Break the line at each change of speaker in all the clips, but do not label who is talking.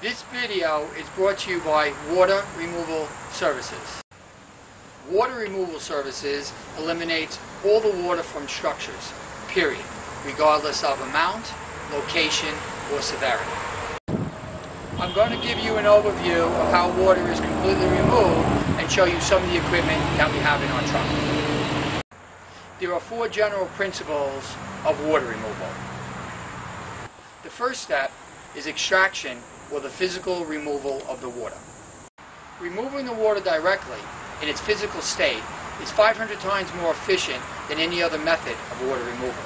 This video is brought to you by Water Removal Services. Water Removal Services eliminates all the water from structures, period, regardless of amount, location, or severity. I'm going to give you an overview of how water is completely removed and show you some of the equipment that we have in our truck. There are 4 general principles of water removal. The first step is extraction, or the physical removal of the water. Removing the water directly in its physical state is 500 times more efficient than any other method of water removal.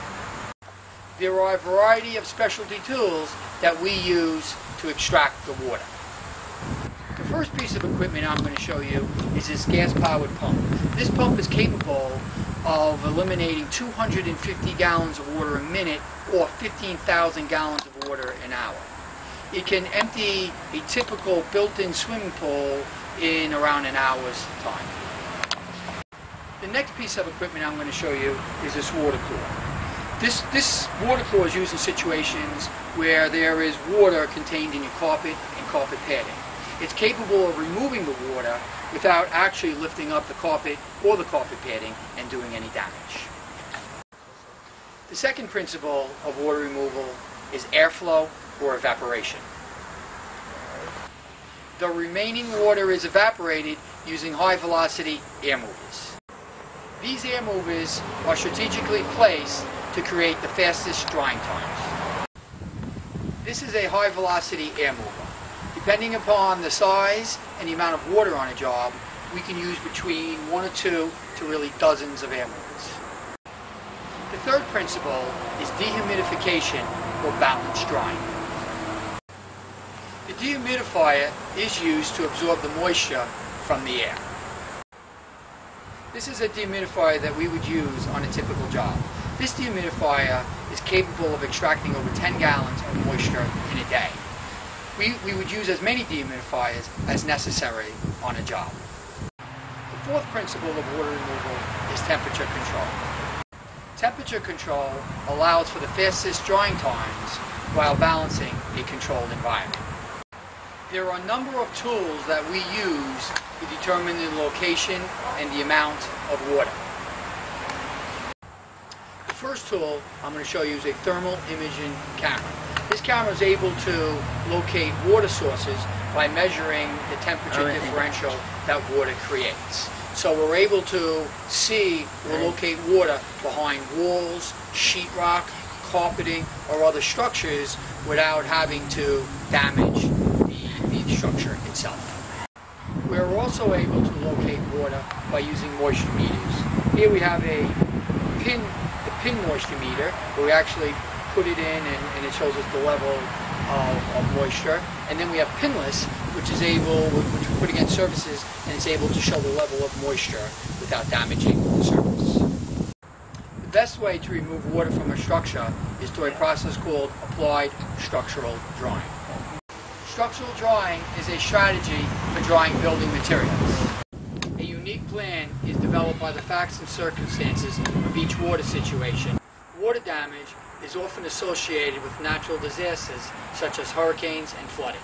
There are a variety of specialty tools that we use to extract the water. The first piece of equipment I'm going to show you is this gas-powered pump. This pump is capable of eliminating 250 gallons of water a minute or 15,000 gallons of water an hour. It can empty a typical built-in swimming pool in around an hour's time. The next piece of equipment I'm going to show you is this water cooler. This water cooler is used in situations where there is water contained in your carpet and carpet padding. It's capable of removing the water without actually lifting up the carpet or the carpet padding and doing any damage. The second principle of water removal is airflow or evaporation. The remaining water is evaporated using high-velocity air movers. These air movers are strategically placed to create the fastest drying times. This is a high-velocity air mover. Depending upon the size and the amount of water on a job, we can use between 1 or 2 to really dozens of air movers. The third principle is dehumidification or balanced drying. The dehumidifier is used to absorb the moisture from the air. This is a dehumidifier that we would use on a typical job. This dehumidifier is capable of extracting over 10 gallons of moisture in a day. We would use as many dehumidifiers as necessary on a job. The fourth principle of water removal is temperature control. Temperature control allows for the fastest drying times while balancing a controlled environment. There are a number of tools that we use to determine the location and the amount of water. The first tool I'm going to show you is a thermal imaging camera. This camera is able to locate water sources by measuring the temperature differential that water creates. So we're able to see or locate water behind walls, sheetrock, carpeting, or other structures without having to damage the structure itself. We're also able to locate water by using moisture meters. Here we have a pin moisture meter where we actually put it in and it shows us the level of moisture. And then we have pinless, which we put against surfaces, and it's able to show the level of moisture without damaging the surface. The best way to remove water from a structure is through a process called applied structural drying. Structural drying is a strategy for drying building materials. A unique plan is developed by the facts and circumstances of each water situation. Water damage is often associated with natural disasters such as hurricanes and flooding.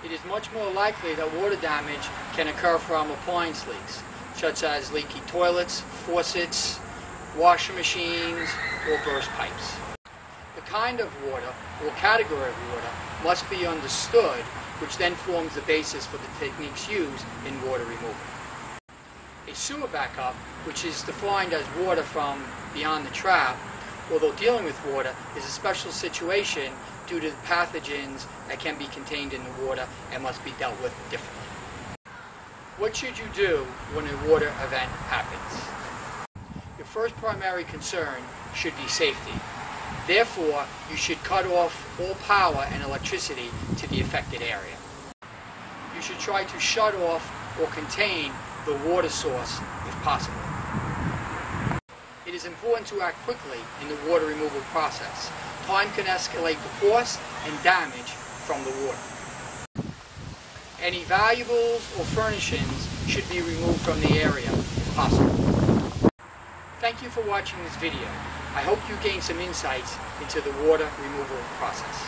It is much more likely that water damage can occur from appliance leaks, such as leaky toilets, faucets, washing machines, or burst pipes. The kind of water or category of water must be understood, which then forms the basis for the techniques used in water removal. A sewer backup, which is defined as water from beyond the trap, although dealing with water, is a special situation due to the pathogens that can be contained in the water and must be dealt with differently. What should you do when a water event happens? Your first primary concern should be safety. Therefore, you should cut off all power and electricity to the affected area. You should try to shut off or contain the water source if possible. It is important to act quickly in the water removal process. Time can escalate the cost and damage from the water. Any valuables or furnishings should be removed from the area if possible. Thank you for watching this video. I hope you gained some insights into the water removal process.